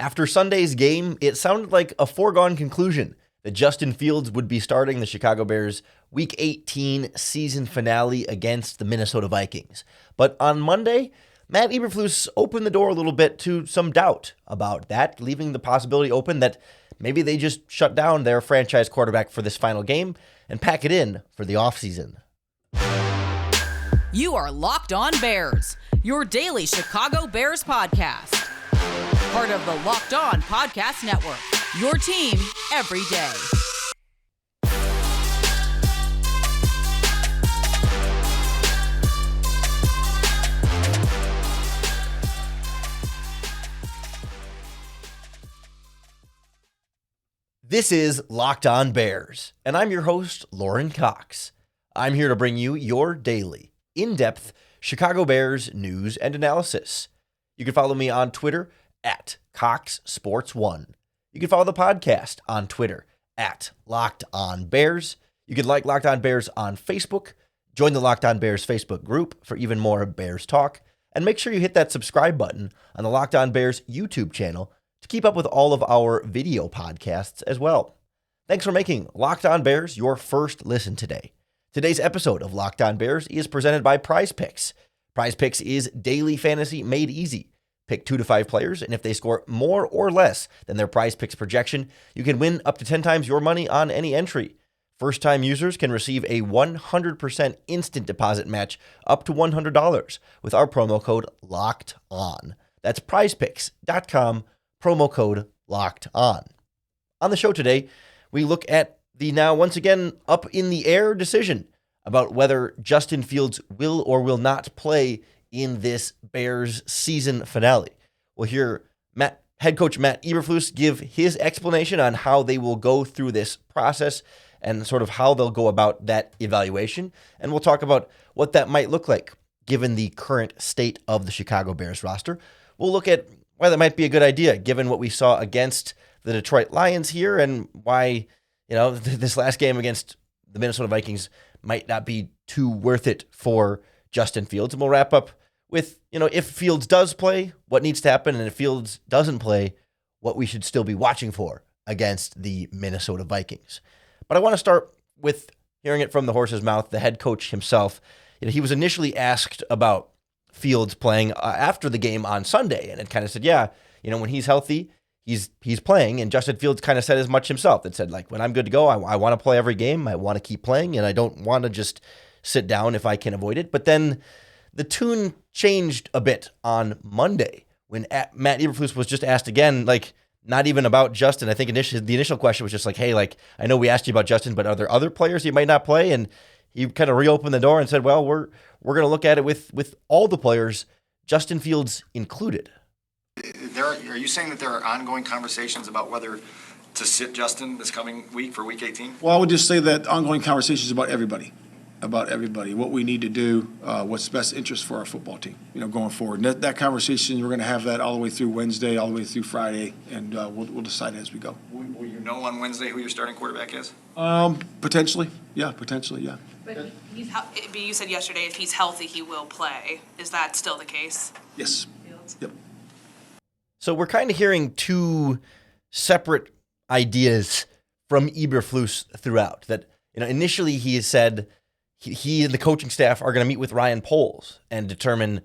After Sunday's game, it sounded like a foregone conclusion that Justin Fields would be starting the Chicago Bears' Week 18 season finale against the Minnesota Vikings. But on Monday, Matt Eberflus opened the door a little bit to some doubt about that, leaving the possibility open that maybe they just shut down their franchise quarterback for this final game and pack it in for the offseason. You are Locked On Bears, your daily Chicago Bears podcast. Part of the Locked On Podcast Network, your team every day. This is Locked On Bears, and I'm your host, Lorin Cox. I'm here to bring you your daily, in-depth Chicago Bears news and analysis. You can follow me on Twitter at CoxSports1. You can follow the podcast on Twitter at Locked On Bears. You can like Locked On Bears on Facebook, join the Locked On Bears Facebook group for even more Bears talk, and make sure you hit that subscribe button on the Locked On Bears YouTube channel to keep up with all of our video podcasts as well. Thanks for making Locked On Bears your first listen today. Today's episode of Locked On Bears is presented by PrizePicks. PrizePicks is daily fantasy made easy. Pick 2 to 5 players, and if they score more or less than their PrizePicks projection, you can win up to 10 times your money on any entry. First-time users can receive a 100% instant deposit match up to $100 with our promo code LOCKEDON. That's prizepicks.com, promo code LOCKEDON. On the show today, we look at the now once again up in the air decision about whether Justin Fields will or will not play in this Bears season finale. We'll hear head coach Matt Eberflus give his explanation on how they will go through this process and sort of how they'll go about that evaluation. And we'll talk about what that might look like given the current state of the Chicago Bears roster. We'll look at why that might be a good idea given what we saw against the Detroit Lions here and why, this last game against the Minnesota Vikings might not be too worth it for Justin Fields. And we'll wrap up with, if Fields does play, what needs to happen, and if Fields doesn't play, what we should still be watching for against the Minnesota Vikings. But I want to start with hearing it from the horse's mouth, the head coach himself. He was initially asked about Fields playing after the game on Sunday, and it kind of said, when he's healthy, he's playing, and Justin Fields kind of said as much himself. It said, when I'm good to go, I want to play every game, I want to keep playing, and I don't want to just sit down if I can avoid it. But then the tune changed a bit on Monday when Matt Eberflus was just asked again, not even about Justin. I think the initial question was just hey, I know we asked you about Justin, but are there other players you might not play? And he kind of reopened the door and said, well, we're going to look at it with all the players, Justin Fields included. Are you saying that there are ongoing conversations about whether to sit Justin this coming week for Week 18? Well, I would just say that ongoing conversations about everybody, what we need to do, what's best interest for our football team, going forward. And that conversation, we're going to have that all the way through Wednesday, all the way through Friday, and we'll decide as we go. Will you know on Wednesday who your starting quarterback is? Potentially, yeah. But you said yesterday if he's healthy, he will play. Is that still the case? Yes. Yep. So we're kind of hearing two separate ideas from Eberflus throughout. That initially he has said he and the coaching staff are going to meet with Ryan Poles and determine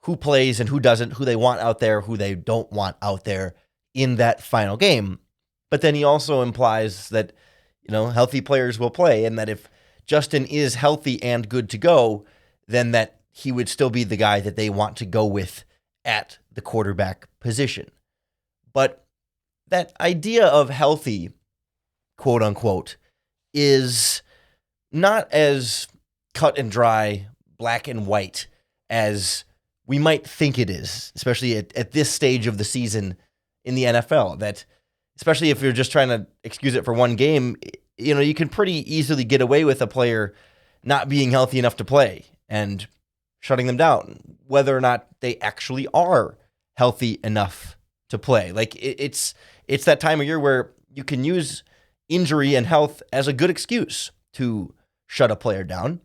who plays and who doesn't, who they want out there, who they don't want out there in that final game. But then he also implies that healthy players will play, and that if Justin is healthy and good to go, then that he would still be the guy that they want to go with at the quarterback position. But that idea of healthy, quote unquote, is not as cut and dry, black and white as we might think it is, especially at this stage of the season in the NFL. That, especially if you're just trying to excuse it for one game, you can pretty easily get away with a player not being healthy enough to play and shutting them down, whether or not they actually are healthy enough to play. It's that time of year where you can use injury and health as a good excuse to shut a player down.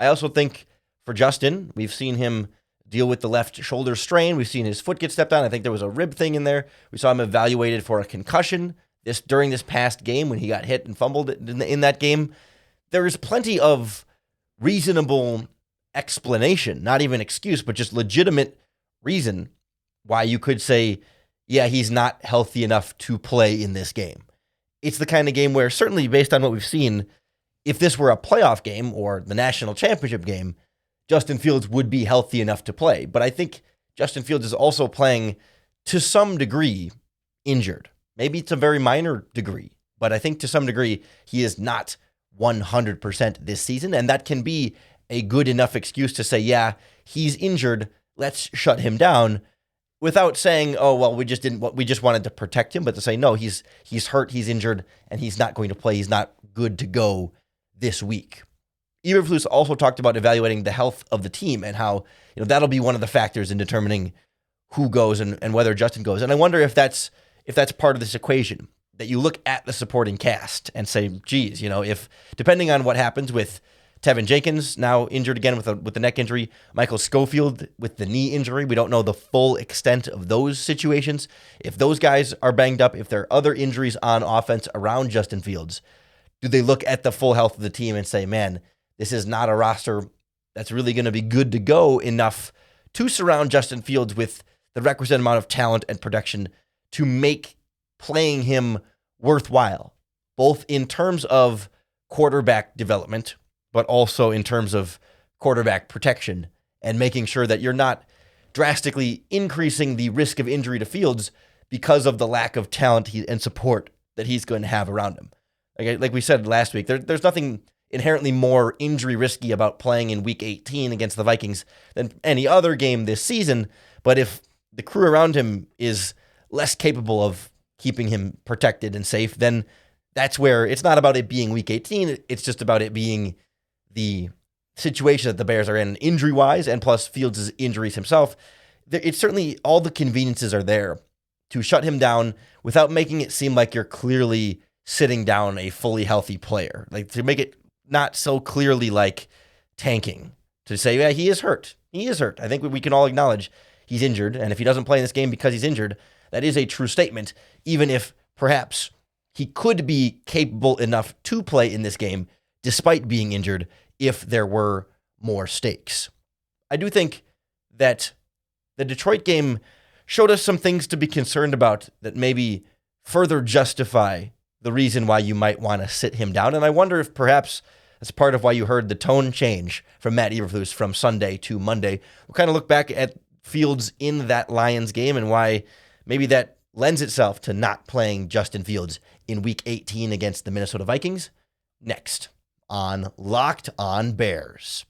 I also think for Justin, we've seen him deal with the left shoulder strain. We've seen his foot get stepped on. I think there was a rib thing in there. We saw him evaluated for a concussion during this past game when he got hit and fumbled in that game. There is plenty of reasonable explanation, not even excuse, but just legitimate reason why you could say, yeah, he's not healthy enough to play in this game. It's the kind of game where, certainly based on what we've seen, if this were a playoff game or the national championship game, Justin Fields would be healthy enough to play. But I think Justin Fields is also playing, to some degree, injured. Maybe it's a very minor degree, but I think to some degree he is not 100% this season, and that can be a good enough excuse to say, yeah, he's injured, let's shut him down, without saying, oh, well, we just wanted to protect him, but to say, no, he's hurt, he's injured, and he's not going to play, he's not good to go this week. Eberflus also talked about evaluating the health of the team and how that'll be one of the factors in determining who goes and whether Justin goes. And I wonder if that's part of this equation, that you look at the supporting cast and say, geez, if depending on what happens with Tevin Jenkins now injured again with the neck injury, Michael Schofield with the knee injury, we don't know the full extent of those situations. If those guys are banged up, if there are other injuries on offense around Justin Fields, do they look at the full health of the team and say, man, this is not a roster that's really going to be good to go enough to surround Justin Fields with the requisite amount of talent and production to make playing him worthwhile, both in terms of quarterback development, but also in terms of quarterback protection and making sure that you're not drastically increasing the risk of injury to Fields because of the lack of talent and support that he's going to have around him. Like we said last week, there's nothing inherently more injury risky about playing in Week 18 against the Vikings than any other game this season. But if the crew around him is less capable of keeping him protected and safe, then that's where it's not about it being Week 18. It's just about it being the situation that the Bears are in injury-wise, and plus Fields' injuries himself. It's certainly all the conveniences are there to shut him down without making it seem like you're clearly sitting down a fully healthy player. Like, to make it not so clearly like tanking, to say, yeah, he is hurt. He is hurt. I think we can all acknowledge he's injured, and if he doesn't play in this game because he's injured, that is a true statement, even if perhaps he could be capable enough to play in this game despite being injured if there were more stakes. I do think that the Detroit game showed us some things to be concerned about that maybe further justify the reason why you might want to sit him down. And I wonder if perhaps that's part of why you heard the tone change from Matt Eberflus from Sunday to Monday. We'll kind of look back at Fields in that Lions game and why maybe that lends itself to not playing Justin Fields in Week 18 against the Minnesota Vikings next on Locked On Bears.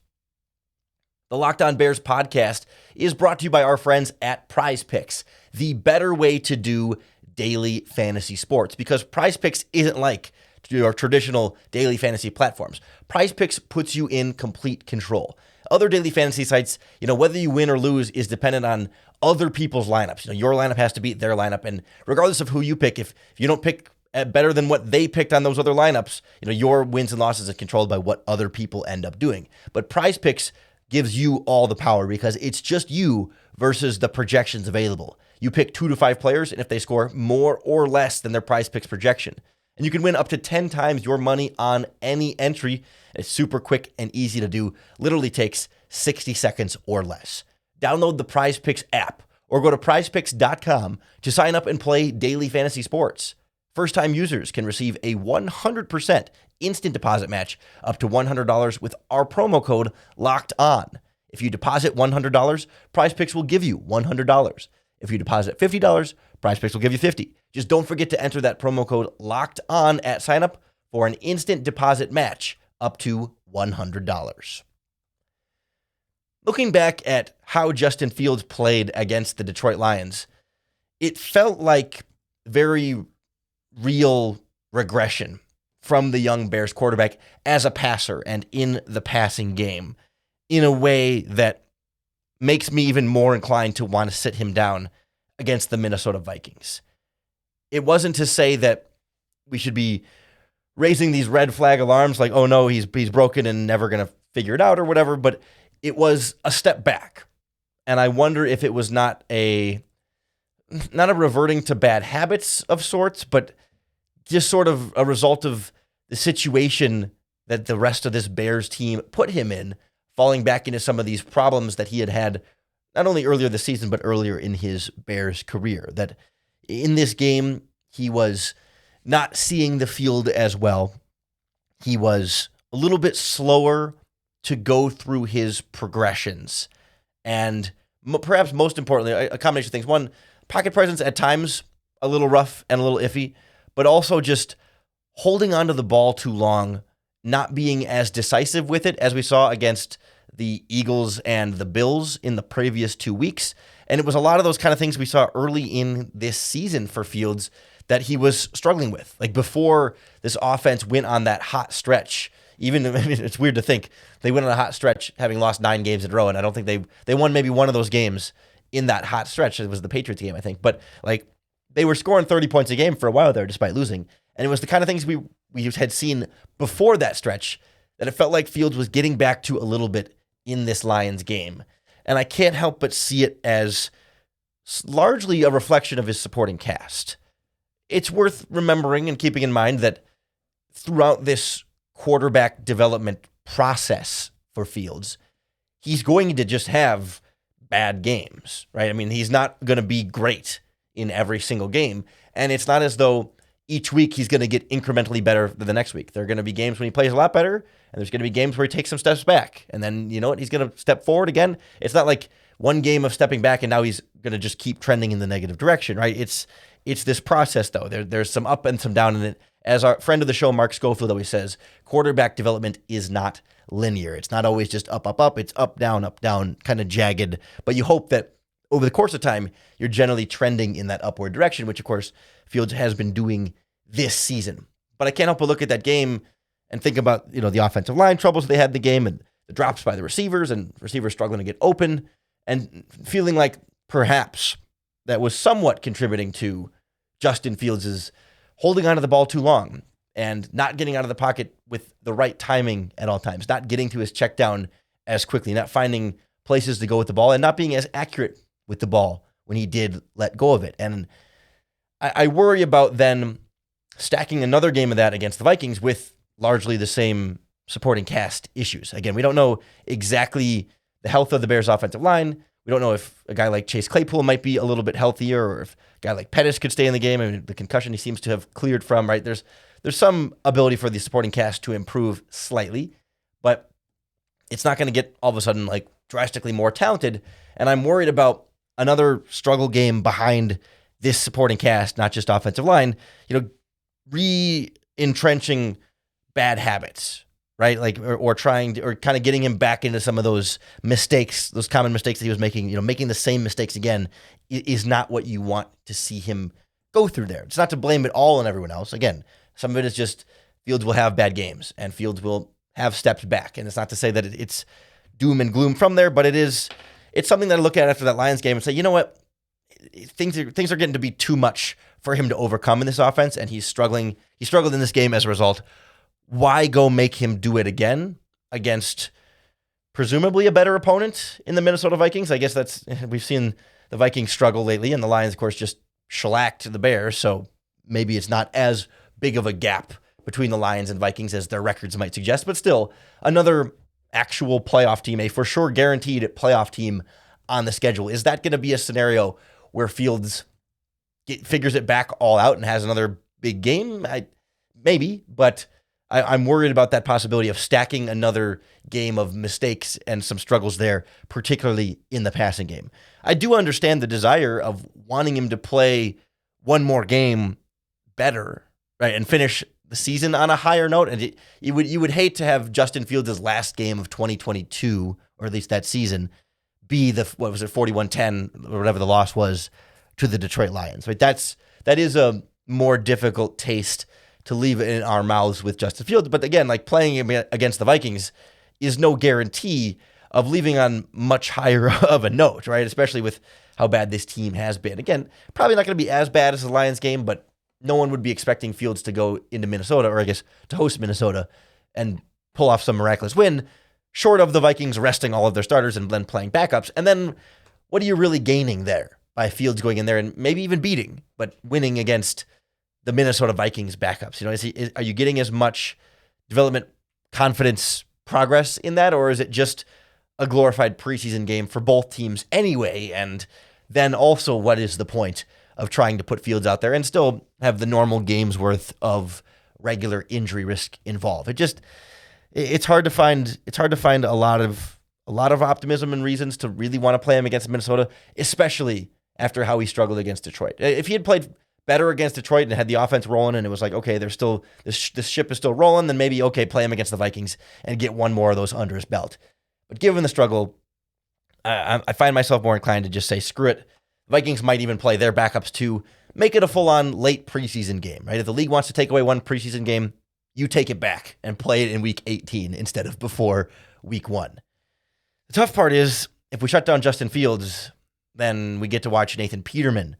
The Locked On Bears podcast is brought to you by our friends at PrizePicks, the better way to do daily fantasy sports, because PrizePicks isn't like your traditional daily fantasy platforms. PrizePicks puts you in complete control. Other daily fantasy sites, whether you win or lose is dependent on other people's lineups. Your lineup has to beat their lineup, and regardless of who you pick, if you don't pick better than what they picked on those other lineups, your wins and losses are controlled by what other people end up doing. But PrizePicks gives you all the power because it's just you versus the projections available. You pick 2 to 5 players, and if they score more or less than their PrizePicks projection, and you can win up to 10 times your money on any entry. It's super quick and easy to do. Literally takes 60 seconds or less. Download the PrizePicks app or go to prizepicks.com to sign up and play daily fantasy sports. First-time users can receive a 100% instant deposit match up to $100 with our promo code LOCKEDON. If you deposit $100, PrizePicks will give you $100. If you deposit $50, PrizePicks will give you $50. Just don't forget to enter that promo code LOCKEDON at sign-up for an instant deposit match up to $100. Looking back at how Justin Fields played against the Detroit Lions, it felt like very real regression from the young Bears quarterback as a passer and in the passing game in a way that makes me even more inclined to want to sit him down against the Minnesota Vikings. It wasn't to say that we should be raising these red flag alarms like, oh no, he's broken and never going to figure it out or whatever, but it was a step back. And I wonder if it was not a reverting to bad habits of sorts, but just sort of a result of the situation that the rest of this Bears team put him in, falling back into some of these problems that he had not only earlier this season, but earlier in his Bears career. That in this game, he was not seeing the field as well. He was a little bit slower to go through his progressions. And perhaps most importantly, a combination of things. One, pocket presence at times a little rough and a little iffy, but also just holding onto the ball too long, not being as decisive with it as we saw against the Eagles and the Bills in the previous 2 weeks. And it was a lot of those kind of things we saw early in this season for Fields that he was struggling with. Like before this offense went on that hot stretch, it's weird to think they went on a hot stretch having lost 9 games in a row, and I don't think they won maybe one of those games in that hot stretch. It was the Patriots game, I think. But like they were scoring 30 points a game for a while there despite losing. And it was the kind of things we had seen before that stretch that it felt like Fields was getting back to a little bit in this Lions game. And I can't help but see it as largely a reflection of his supporting cast. It's worth remembering and keeping in mind that throughout this quarterback development process for Fields, he's going to just have bad games, right? I mean, he's not going to be great in every single game. And it's not as though each week he's going to get incrementally better than the next week. There are going to be games when he plays a lot better, and there's going to be games where he takes some steps back. And then, you know what, he's going to step forward again. It's not like one game of stepping back and now he's going to just keep trending in the negative direction, right? It's this process, though. There's some up and some down in it. As our friend of the show, Mark Schofield, always says, quarterback development is not linear. It's not always just up, up, up. It's up, down, kind of jagged. But you hope that over the course of time, you're generally trending in that upward direction, which, of course, Fields has been doing this season. But I can't help but look at that game and think about, the offensive line troubles they had in the game and the drops by the receivers and receivers struggling to get open and feeling like perhaps that was somewhat contributing to Justin Fields' holding onto the ball too long and not getting out of the pocket with the right timing at all times, not getting to his check down as quickly, not finding places to go with the ball, and not being as accurate with the ball when he did let go of it. And I worry about then stacking another game of that against the Vikings with largely the same supporting cast issues. Again, we don't know exactly the health of the Bears' offensive line. We don't know if a guy like Chase Claypool might be a little bit healthier or if a guy like Pettis could stay in the game. I mean, the concussion he seems to have cleared from, right? There's some ability for the supporting cast to improve slightly, but it's not going to get all of a sudden like drastically more talented. And I'm worried about another struggle game behind this supporting cast, not just offensive line, re-entrenching bad habits, right? Like, or trying to, or kind of getting him back into some of those mistakes, those common mistakes that he was making, making the same mistakes again is not what you want to see him go through there. It's not to blame it all on everyone else. Again, some of it is just Fields will have bad games and Fields will have steps back. And it's not to say that it's doom and gloom from there, but it's something that I look at after that Lions game and say, you know what? Things are getting to be too much for him to overcome in this offense, and he's struggling. He struggled in this game as a result. Why go make him do it again against presumably a better opponent in the Minnesota Vikings? I guess we've seen the Vikings struggle lately, and the Lions, of course, just shellacked the Bears, so maybe it's not as big of a gap between the Lions and Vikings as their records might suggest, but still, another actual playoff team, a for sure guaranteed playoff team on the schedule. Is that going to be a scenario where Fields figures it back all out and has another big game? Maybe, but I'm worried about that possibility of stacking another game of mistakes and some struggles there, particularly in the passing game. I do understand the desire of wanting him to play one more game better, right, and finish the season on a higher note. And you would hate to have Justin Fields' last game of 2022, or at least that season, be 41-10 or whatever the loss was to the Detroit Lions. Right? That is a more difficult taste to leave in our mouths with Justin Fields. But again, like playing him against the Vikings is no guarantee of leaving on much higher of a note, right? Especially with how bad this team has been. Again, probably not going to be as bad as the Lions game, but no one would be expecting Fields to go into Minnesota, or I guess to host Minnesota and pull off some miraculous win, short of the Vikings resting all of their starters and then playing backups. And then what are you really gaining there by Fields going in there and maybe even beating, but winning against the Minnesota Vikings backups? Are you getting as much development, confidence, progress in that, or is it just a glorified preseason game for both teams anyway? And then also, what is the point of trying to put Fields out there and still have the normal game's worth of regular injury risk involved? It's hard to find a lot of optimism and reasons to really want to play him against Minnesota, especially after how he struggled against Detroit. If he had played better against Detroit and had the offense rolling and it was like, okay, there's still this ship is still rolling, then maybe okay, play him against the Vikings and get one more of those under his belt. But given the struggle, I find myself more inclined to just say, screw it. Vikings might even play their backups to make it a full-on late preseason game, right? If the league wants to take away one preseason game, you take it back and play it in week 18 instead of before week 1. The tough part is, if we shut down Justin Fields, then we get to watch Nathan Peterman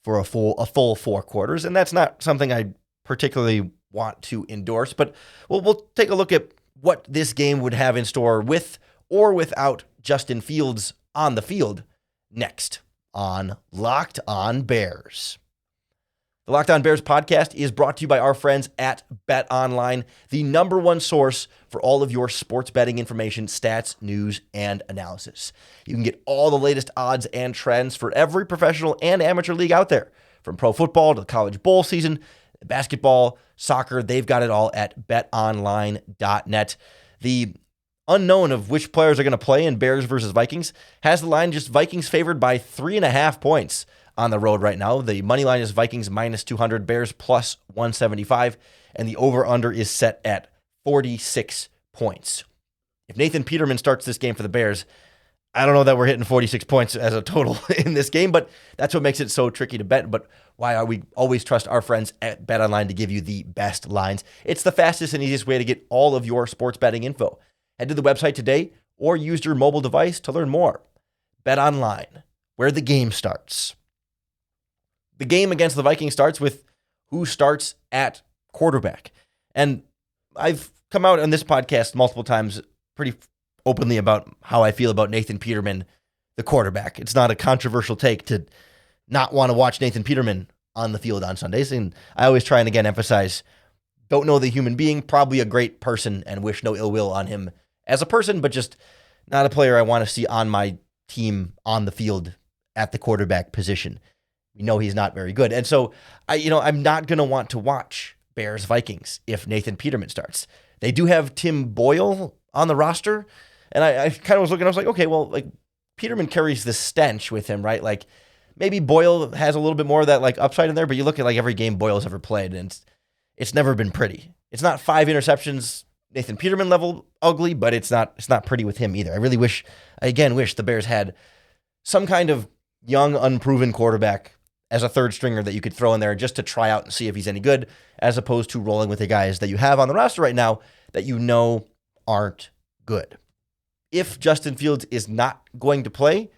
for a full 4 quarters, and that's not something I particularly want to endorse, but we'll take a look at what this game would have in store with or without Justin Fields on the field next on Locked On Bears. The Locked On Bears podcast is brought to you by our friends at BetOnline, the number one source for all of your sports betting information, stats, news, and analysis. You can get all the latest odds and trends for every professional and amateur league out there, from pro football to the college bowl season, basketball, soccer. They've got it all at betonline.net. The unknown of which players are going to play in Bears versus Vikings has the line just Vikings favored by 3.5 points on the road right now. The money line is Vikings minus 200, Bears plus 175, and the over-under is set at 46 points. If Nathan Peterman starts this game for the Bears, I don't know that we're hitting 46 points as a total in this game, but that's what makes it so tricky to bet. But why we always trust our friends at BetOnline to give you the best lines. It's the fastest and easiest way to get all of your sports betting info. Head to the website today or use your mobile device to learn more. BetOnline, where the game starts. The game against the Vikings starts with who starts at quarterback. And I've come out on this podcast multiple times pretty openly about how I feel about Nathan Peterman, the quarterback. It's not a controversial take to not want to watch Nathan Peterman on the field on Sundays. And I always try and again emphasize, don't know the human being, probably a great person, and wish no ill will on him as a person, but just not a player I want to see on my team on the field at the quarterback position. We know he's not very good. And so I'm not going to want to watch Bears Vikings if Nathan Peterman starts. They do have Tim Boyle on the roster. And I kind of was looking, I was like, okay, well, like Peterman carries this stench with him, right? Like maybe Boyle has a little bit more of that like upside in there, but you look at like every game Boyle's ever played and it's never been pretty. It's not 5 interceptions, Nathan Peterman level ugly, but it's not pretty with him either. I really wish the Bears had some kind of young, unproven quarterback as a third stringer that you could throw in there just to try out and see if he's any good, as opposed to rolling with the guys that you have on the roster right now that you know aren't good. If Justin Fields is not going to play,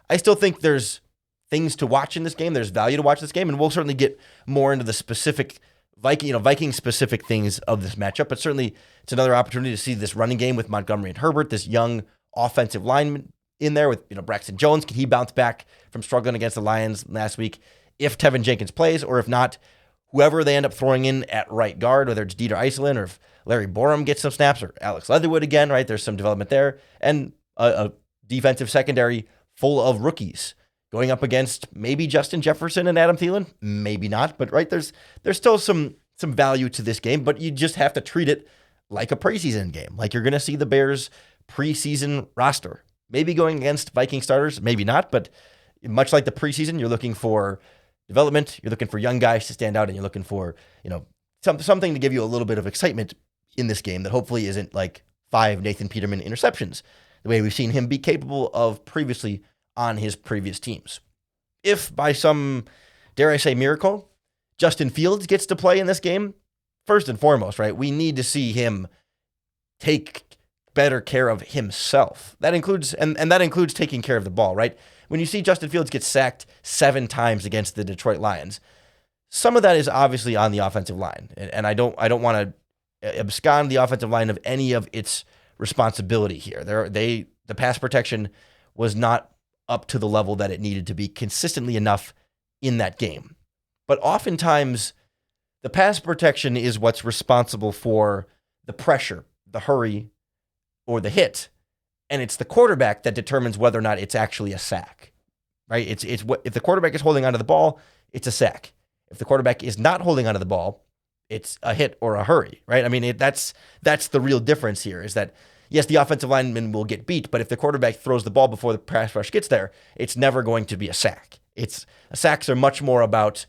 I still think there's things to watch in this game. There's value to watch this game, and we'll certainly get more into the specific Viking-specific things of this matchup, but certainly it's another opportunity to see this running game with Montgomery and Herbert, this young offensive lineman in there with Braxton Jones. Can he bounce back from struggling against the Lions last week if Tevin Jenkins plays, or if not, whoever they end up throwing in at right guard, whether it's Dieter Iselin or if Larry Borum gets some snaps or Alex Leatherwood again, right? There's some development there. And a defensive secondary full of rookies going up against maybe Justin Jefferson and Adam Thielen, maybe not, but right, there's still some value to this game, but you just have to treat it like a preseason game. Like you're going to see the Bears preseason roster, maybe going against Viking starters, maybe not, but much like the preseason, you're looking for development, you're looking for young guys to stand out, and you're looking for, something to give you a little bit of excitement in this game that hopefully isn't like 5 Nathan Peterman interceptions, the way we've seen him be capable of previously on his previous teams. If by some, dare I say, miracle, Justin Fields gets to play in this game, first and foremost, right, we need to see him take better care of himself. That includes, and that includes taking care of the ball, right? When you see Justin Fields get sacked 7 times against the Detroit Lions, some of that is obviously on the offensive line. And I don't want to abscond the offensive line of any of its responsibility here. The pass protection was not up to the level that it needed to be consistently enough in that game. But oftentimes, the pass protection is what's responsible for the pressure, the hurry, or the hit. And it's the quarterback that determines whether or not it's actually a sack, right? It's what if the quarterback is holding onto the ball, it's a sack. If the quarterback is not holding onto the ball, it's a hit or a hurry, right? I mean, that's the real difference here is that, yes, the offensive lineman will get beat, but if the quarterback throws the ball before the pass rush gets there, it's never going to be a sack. Sacks are much more about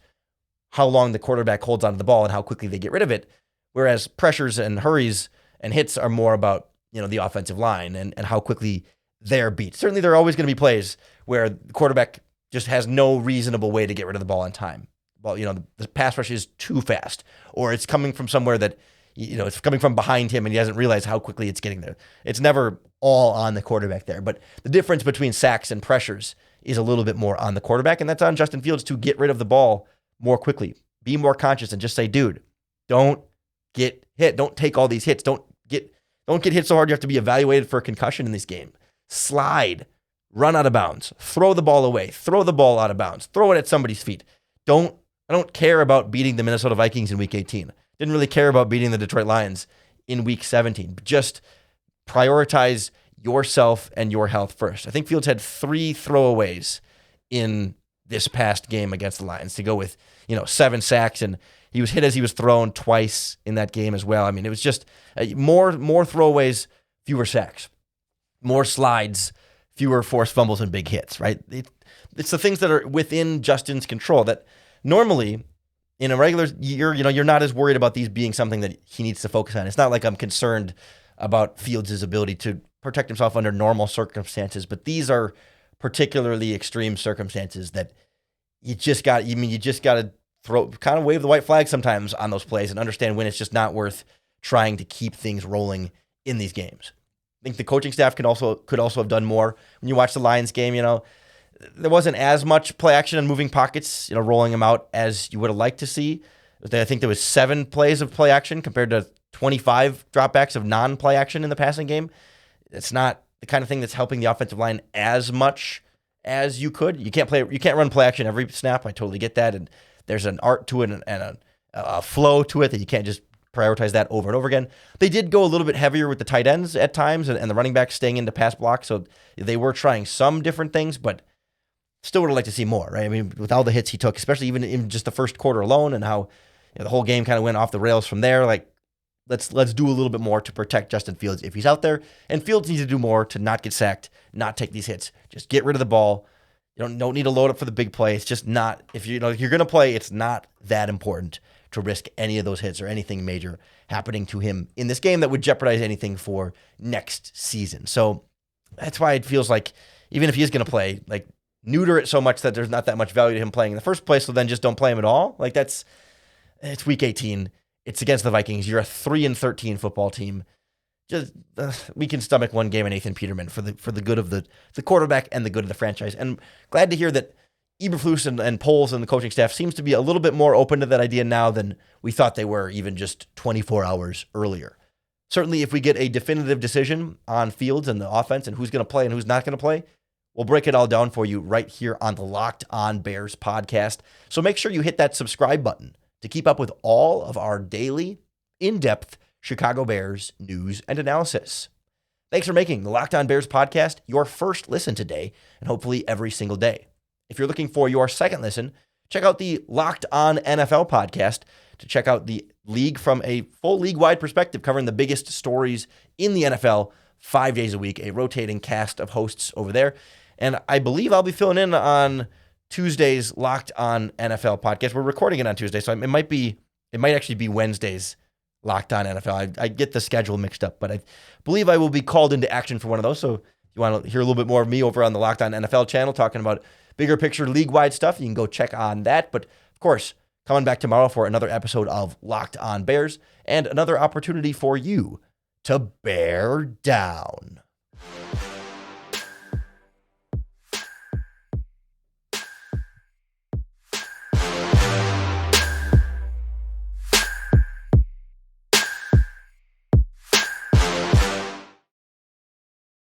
how long the quarterback holds onto the ball and how quickly they get rid of it, whereas pressures and hurries and hits are more about, the offensive line and how quickly they're beat. Certainly there are always going to be plays where the quarterback just has no reasonable way to get rid of the ball on time. Well, the pass rush is too fast, or it's coming from somewhere that, it's coming from behind him and he doesn't realize how quickly it's getting there. It's never all on the quarterback there. But the difference between sacks and pressures is a little bit more on the quarterback, and that's on Justin Fields to get rid of the ball more quickly. Be more conscious and just say, dude, don't get hit. Don't take all these hits. Don't get hit so hard you have to be evaluated for a concussion in this game. Slide, run out of bounds, throw the ball away, throw the ball out of bounds, throw it at somebody's feet. I don't care about beating the Minnesota Vikings in week 18. Didn't really care about beating the Detroit Lions in week 17. Just prioritize yourself and your health first. I think Fields had 3 throwaways in this past game against the Lions to go with, 7 sacks, and he was hit as he was thrown twice in that game as well. I mean, it was just more throwaways, fewer sacks, more slides, fewer forced fumbles and big hits, right? It's the things that are within Justin's control that normally in a regular year, you're not as worried about these being something that he needs to focus on. It's not like I'm concerned about Fields' ability to protect himself under normal circumstances, but these are particularly extreme circumstances that you just got to wave the white flag sometimes on those plays and understand when it's just not worth trying to keep things rolling in these games. I think the coaching staff could also have done more. When you watch the Lions game, there wasn't as much play action and moving pockets, rolling them out as you would have liked to see. I think there was 7 plays of play action compared to 25 dropbacks of non-play action in the passing game. It's not the kind of thing that's helping the offensive line as much as you could. You can't run play action every snap. I totally get that, and there's an art to it and a flow to it that you can't just prioritize that over and over again. They did go a little bit heavier with the tight ends at times and the running backs staying into pass block, so they were trying some different things, but still would have liked to see more, right? I mean, with all the hits he took, especially even in just the first quarter alone and how the whole game kind of went off the rails from there, like let's do a little bit more to protect Justin Fields if he's out there. And Fields needs to do more to not get sacked, not take these hits. Just get rid of the ball. You don't need to load up for the big play. It's just not, if you're going to play, it's not that important to risk any of those hits or anything major happening to him in this game that would jeopardize anything for next season. So that's why it feels like even if he is going to play, like neuter it so much that there's not that much value to him playing in the first place, so then just don't play him at all. Like it's week 18. It's against the Vikings. You're a 3-13 football team. Just we can stomach one game in Nathan Peterman for the good of the quarterback and the good of the franchise. And glad to hear that Eberflus and Poles and the coaching staff seems to be a little bit more open to that idea now than we thought they were even just 24 hours earlier. Certainly, if we get a definitive decision on Fields and the offense and who's going to play and who's not going to play, we'll break it all down for you right here on the Locked On Bears podcast. So make sure you hit that subscribe button to keep up with all of our daily, in-depth Chicago Bears news and analysis. Thanks for making the Locked On Bears podcast your first listen today and hopefully every single day. If you're looking for your second listen, check out the Locked On NFL podcast to check out the league from a full league-wide perspective, covering the biggest stories in the NFL 5 days a week, a rotating cast of hosts over there. And I believe I'll be filling in on Tuesday's Locked On NFL podcast. We're recording it on Tuesday, so it might actually be Wednesday's Locked On NFL. I get the schedule mixed up, but I believe I will be called into action for one of those. So if you want to hear a little bit more of me over on the Locked On NFL channel talking about bigger picture league-wide stuff, you can go check on that. But of course, coming back tomorrow for another episode of Locked On Bears and another opportunity for you to bear down.